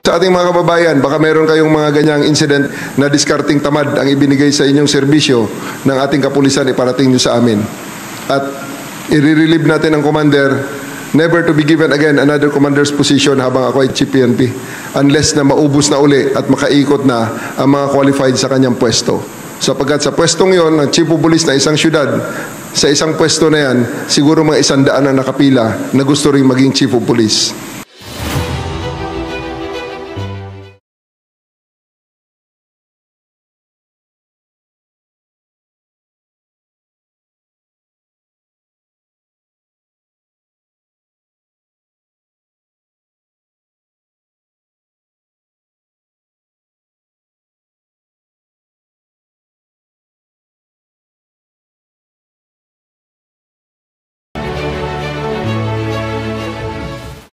Sa ating mga kababayan, baka meron kayong mga ganyang incident na discarding tamad ang ibinigay sa inyong serbisyo ng ating kapulisan, iparating nyo sa amin. At i-relieve natin ang commander never to be given again another commander's position habang ako ay Chief PNP unless na maubos na uli at makaikot na ang mga qualified sa kanyang pwesto. Sapagkat sa pwestong yon ng Chief of Police na isang syudad, sa isang pwesto na yan, siguro mga 100 ang nakapila na gusto rin maging Chief of Police.